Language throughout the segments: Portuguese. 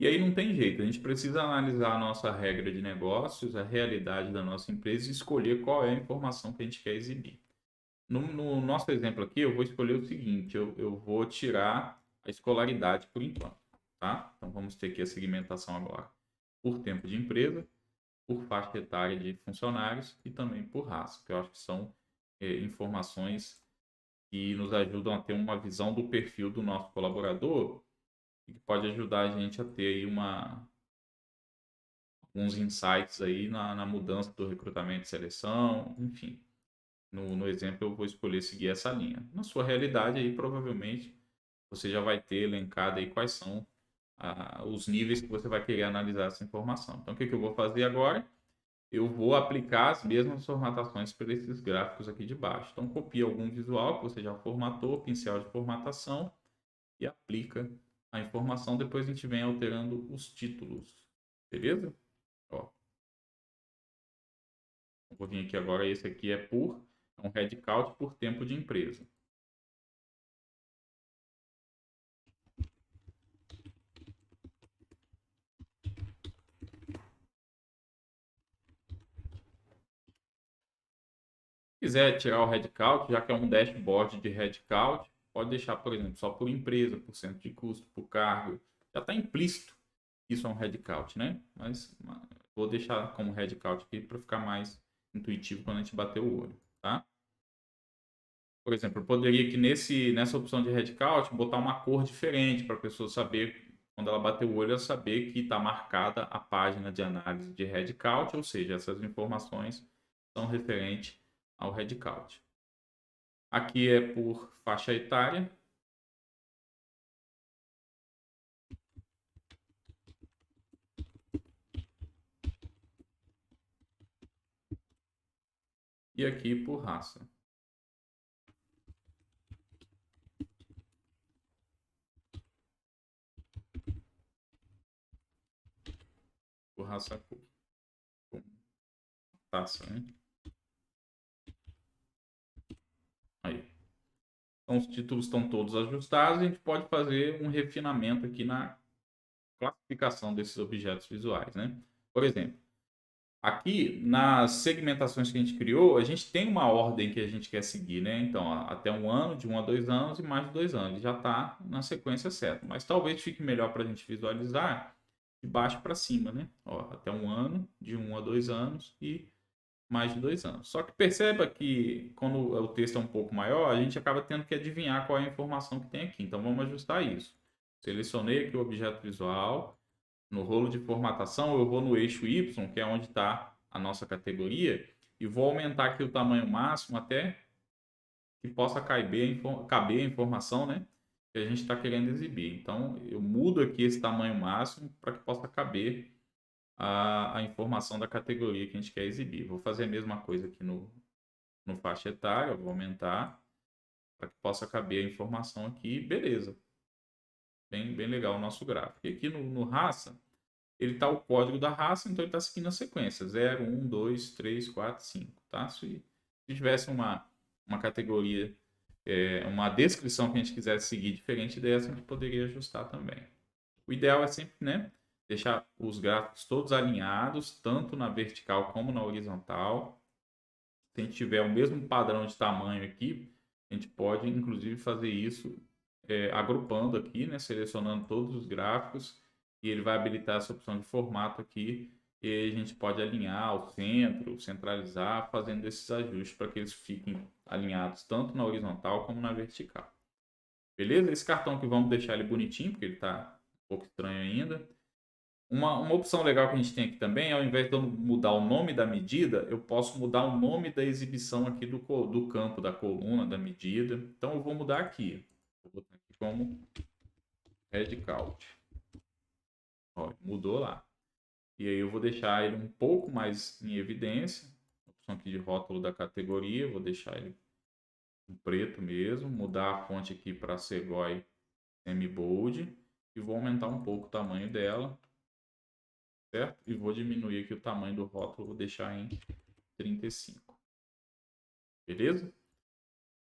E aí não tem jeito, a gente precisa analisar a nossa regra de negócios, a realidade da nossa empresa e escolher qual é a informação que a gente quer exibir. No nosso exemplo aqui, eu vou escolher o seguinte: eu vou tirar a escolaridade por enquanto, tá? Então vamos ter aqui a segmentação agora por tempo de empresa, por faixa etária de funcionários e também por raça, que eu acho que são informações que nos ajudam a ter uma visão do perfil do nosso colaborador e que pode ajudar a gente a ter aí alguns insights aí na mudança do recrutamento e seleção, enfim. No exemplo, eu vou escolher seguir essa linha. Na sua realidade, aí provavelmente você já vai ter elencado aí quais são os níveis que você vai querer analisar essa informação. Então, o que eu vou fazer agora? Eu vou aplicar as mesmas formatações para esses gráficos aqui de baixo. Então, copia algum visual que você já formatou, pincel de formatação, e aplica a informação. Depois a gente vem alterando os títulos. Beleza? Ó, eu vou vir aqui agora. Esse aqui é um headcount por tempo de empresa. Quiser tirar o headcount, já que é um dashboard de headcount, pode deixar, por exemplo, só por empresa, por cento de custo, por cargo. Já está implícito que isso é um headcount, né? Mas vou deixar como headcount aqui para ficar mais intuitivo quando a gente bater o olho, tá? Por exemplo, eu poderia aqui nessa opção de headcount botar uma cor diferente para a pessoa saber, quando ela bater o olho, ela saber que está marcada a página de análise de headcount, ou seja, essas informações são referentes ao headcount. Aqui é por faixa etária. E aqui por raça. Por raça cor. Taça, né? Aí. Então os títulos estão todos ajustados. A gente pode fazer um refinamento aqui na classificação desses objetos visuais, né? Por exemplo, aqui nas segmentações que a gente criou, a gente tem uma ordem que a gente quer seguir, né? Então, até um ano, de 1 a 2 anos e mais de 2 anos. Já está na sequência certa. Mas talvez fique melhor para a gente visualizar de baixo para cima, né? Ó, até um ano, de 1 a 2 anos e mais de 2 anos. Só que perceba que quando o texto é um pouco maior, a gente acaba tendo que adivinhar qual é a informação que tem aqui. Então vamos ajustar isso. Selecionei aqui o objeto visual. No rolo de formatação, eu vou no eixo Y, que é onde está a nossa categoria, e vou aumentar aqui o tamanho máximo até que possa caber a informação, né, que a gente está querendo exibir. Então, eu mudo aqui esse tamanho máximo para que possa caber a informação da categoria que a gente quer exibir. Vou fazer a mesma coisa aqui no faixa etária, vou aumentar para que possa caber a informação aqui. Beleza. Bem legal o nosso gráfico. E aqui no raça, ele está o código da raça, então ele está seguindo a sequência. 0, 1, 2, 3, 4, 5. Tá? Se tivesse uma categoria, uma descrição que a gente quisesse seguir diferente dessa, a gente poderia ajustar também. O ideal é sempre, né, deixar os gráficos todos alinhados, tanto na vertical como na horizontal. Se a gente tiver o mesmo padrão de tamanho aqui, a gente pode inclusive fazer isso agrupando aqui, né, selecionando todos os gráficos, e ele vai habilitar essa opção de formato aqui, e aí a gente pode alinhar ao centro, centralizar, fazendo esses ajustes para que eles fiquem alinhados tanto na horizontal como na vertical. Beleza? Esse cartão aqui vamos deixar ele bonitinho, porque ele está um pouco estranho ainda. Uma opção legal que a gente tem aqui também, ao invés de eu mudar o nome da medida, eu posso mudar o nome da exibição aqui do campo, da coluna, da medida. Então eu vou mudar aqui. Vou botar aqui como headcount. Ó, mudou lá. E aí eu vou deixar ele um pouco mais em evidência. Opção aqui de rótulo da categoria, vou deixar ele em preto mesmo. Mudar a fonte aqui para Segoy semi-bold. E vou aumentar um pouco o tamanho dela. Certo? E vou diminuir aqui o tamanho do rótulo, vou deixar em 35. Beleza?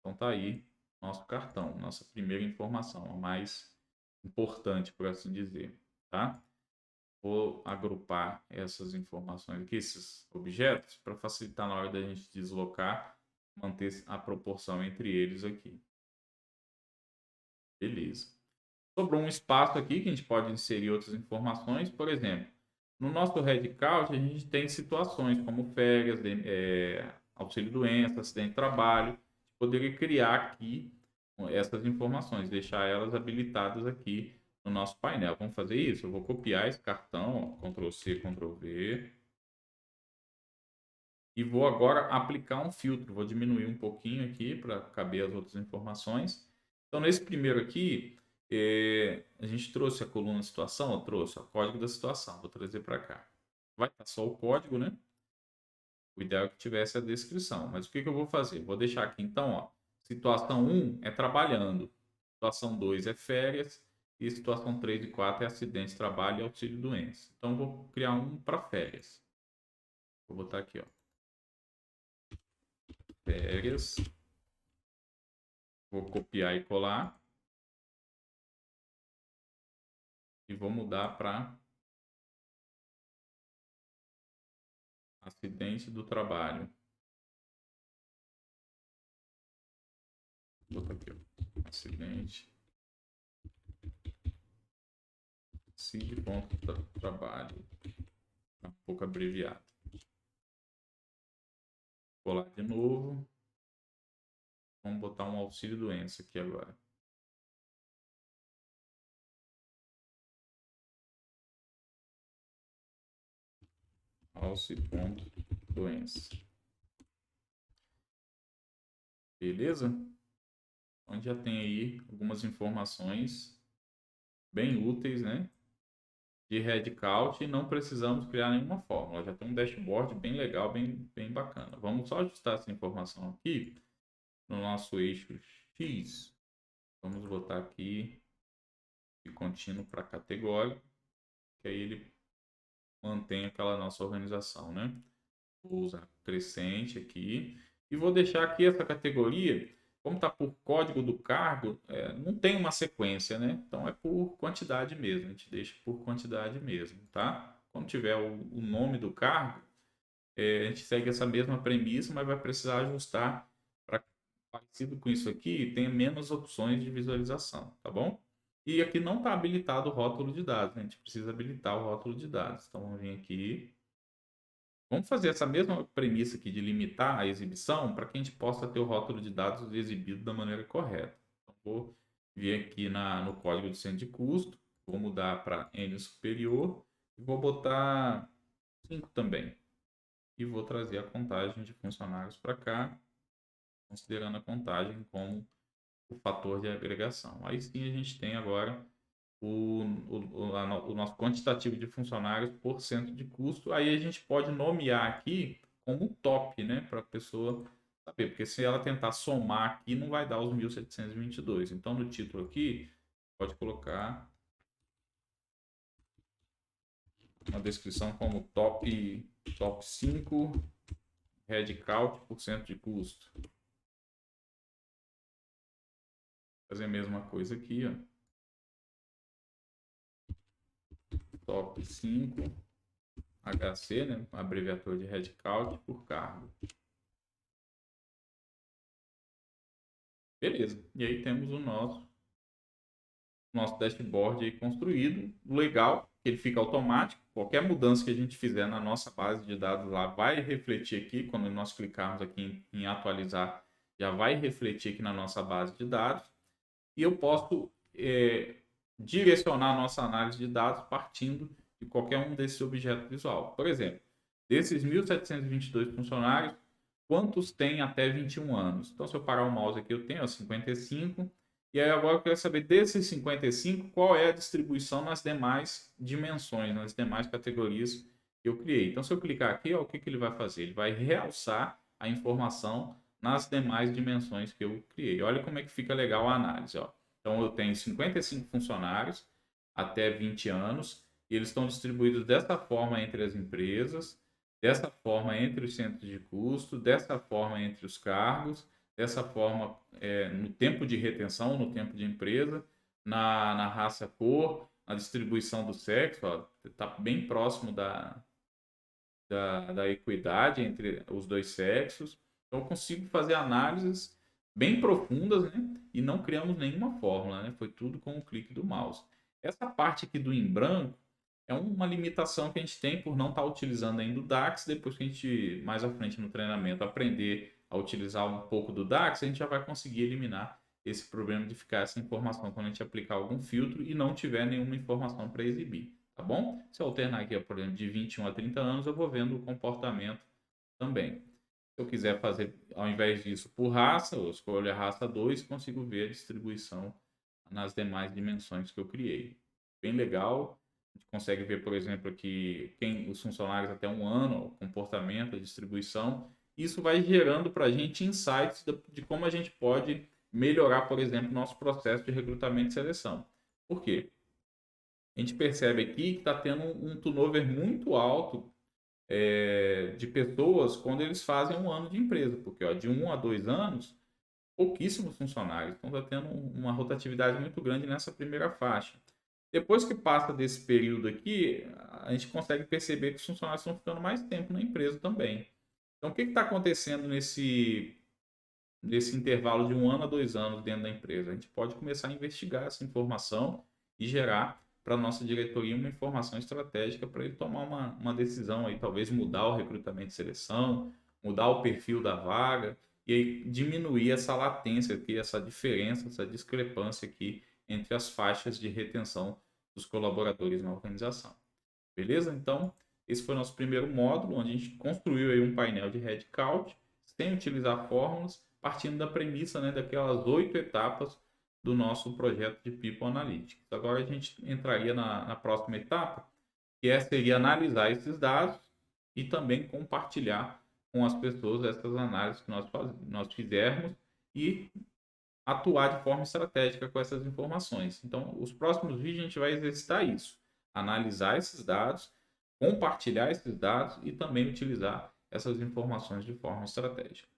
Então tá aí nosso cartão, nossa primeira informação, a mais importante, por assim dizer, tá? vou agrupar essas informações aqui, esses objetos, para facilitar na hora da gente deslocar, manter a proporção entre eles aqui. Beleza. Sobrou um espaço aqui que a gente pode inserir outras informações. Por exemplo, no nosso headcount, a gente tem situações como férias, auxílio-doença, acidente de trabalho. Poderia criar aqui essas informações, deixar elas habilitadas aqui no nosso painel. Vamos fazer isso? Eu vou copiar esse cartão, ó, Ctrl+C, Ctrl+V. E vou agora aplicar um filtro. Vou diminuir um pouquinho aqui para caber as outras informações. Então, nesse primeiro aqui, a gente trouxe a coluna situação, eu trouxe o código da situação. Vou trazer para cá. Vai estar só o código, né? O ideal é que tivesse a descrição. Mas o que eu vou fazer? Vou deixar aqui, então, ó, situação 1 é trabalhando. Situação 2 é férias. E situação 3 e 4 é acidente de trabalho e auxílio-doença. Então, vou criar um para férias. Vou botar aqui, ó. Férias. Vou copiar e colar. E vou mudar para acidente do trabalho. Vou botar aqui, ó. Acidente. CID.trabalho. Um pouco abreviado. Colar de novo. Vamos botar um auxílio doença aqui agora. Auxílio.doença. Beleza? Então já tem aí algumas informações bem úteis, né? De headcount e não precisamos criar nenhuma fórmula. Já tem um dashboard bem legal, bem bacana. Vamos só ajustar essa informação aqui no nosso eixo X. Vamos botar aqui de contínuo para categórico, que aí ele mantém aquela nossa organização, né? Vou usar crescente aqui e vou deixar aqui essa categoria, como está por código do cargo, não tem uma sequência, né? Então é por quantidade mesmo, a gente deixa por quantidade mesmo, tá? Quando tiver o nome do cargo, a gente segue essa mesma premissa, mas vai precisar ajustar para parecido com isso aqui, tenha menos opções de visualização, tá bom? E aqui não está habilitado o rótulo de dados, né? A gente precisa habilitar o rótulo de dados. Então vamos vir aqui. Vamos fazer essa mesma premissa aqui de limitar a exibição para que a gente possa ter o rótulo de dados exibido da maneira correta. Então, vou vir aqui no código de centro de custo, vou mudar para N superior e vou botar 5 também. E vou trazer a contagem de funcionários para cá, considerando a contagem como o fator de agregação. Aí sim a gente tem agora o nosso quantitativo de funcionários por centro de custo. Aí a gente pode nomear aqui como top, né? Para a pessoa saber, porque se ela tentar somar aqui, não vai dar os 1.722. Então, no título aqui, pode colocar uma descrição como top 5 headcount por cento de custo. Fazer a mesma coisa aqui, ó. Top 5 HC, né? Abreviatura de headcount por cargo. Beleza. E aí temos o nosso dashboard aí construído. Legal, que ele fica automático. Qualquer mudança que a gente fizer na nossa base de dados lá vai refletir aqui. Quando nós clicarmos aqui em atualizar, já vai refletir aqui na nossa base de dados. E eu posso direcionar a nossa análise de dados partindo de qualquer um desses objetos visual. Por exemplo, desses 1.722 funcionários, quantos têm até 21 anos? Então, se eu parar o mouse aqui, eu tenho 55. E aí agora eu quero saber desses 55, qual é a distribuição nas demais dimensões, nas demais categorias que eu criei. Então, se eu clicar aqui, ó, o que ele vai fazer? Ele vai realçar a informação nas demais dimensões que eu criei. Olha como é que fica legal a análise, ó. Então, eu tenho 55 funcionários até 20 anos, e eles estão distribuídos dessa forma entre as empresas, dessa forma entre os centros de custo, dessa forma entre os cargos, dessa forma no tempo de retenção, no tempo de empresa, na raça cor, a distribuição do sexo, está bem próximo da equidade entre os dois sexos. Então, eu consigo fazer análises bem profundas, né? E não criamos nenhuma fórmula, né? Foi tudo com o clique do mouse. Essa parte aqui do em branco é uma limitação que a gente tem por não estar utilizando ainda o DAX. Depois que a gente, mais à frente no treinamento, aprender a utilizar um pouco do DAX, a gente já vai conseguir eliminar esse problema de ficar essa informação quando a gente aplicar algum filtro e não tiver nenhuma informação para exibir, tá bom? Se eu alternar aqui, por exemplo, de 21 a 30 anos, eu vou vendo o comportamento também. Se eu quiser fazer, ao invés disso, por raça, eu escolho a raça 2 e consigo ver a distribuição nas demais dimensões que eu criei. Bem legal. A gente consegue ver, por exemplo, aqui os funcionários até um ano, o comportamento, a distribuição. Isso vai gerando para a gente insights de como a gente pode melhorar, por exemplo, nosso processo de recrutamento e seleção. Por quê? A gente percebe aqui que está tendo um turnover muito alto de pessoas quando eles fazem um ano de empresa, porque de 1 a 2 anos, pouquíssimos funcionários. Então, está tendo uma rotatividade muito grande nessa primeira faixa. Depois que passa desse período aqui, a gente consegue perceber que os funcionários estão ficando mais tempo na empresa também. Então, o que está acontecendo nesse intervalo de 1 ano a 2 anos dentro da empresa? A gente pode começar a investigar essa informação e gerar para a nossa diretoria uma informação estratégica para ele tomar uma decisão aí, talvez mudar o recrutamento e seleção, mudar o perfil da vaga e aí diminuir essa latência aqui, essa diferença, essa discrepância aqui entre as faixas de retenção dos colaboradores na organização. Beleza? Então, esse foi o nosso primeiro módulo, onde a gente construiu aí um painel de headcount, sem utilizar fórmulas, partindo da premissa, né, daquelas 8 etapas do nosso projeto de People Analytics. Agora a gente entraria na próxima etapa, que seria analisar esses dados e também compartilhar com as pessoas essas análises que nós fizermos e atuar de forma estratégica com essas informações. Então, os próximos vídeos a gente vai exercitar isso, analisar esses dados, compartilhar esses dados e também utilizar essas informações de forma estratégica.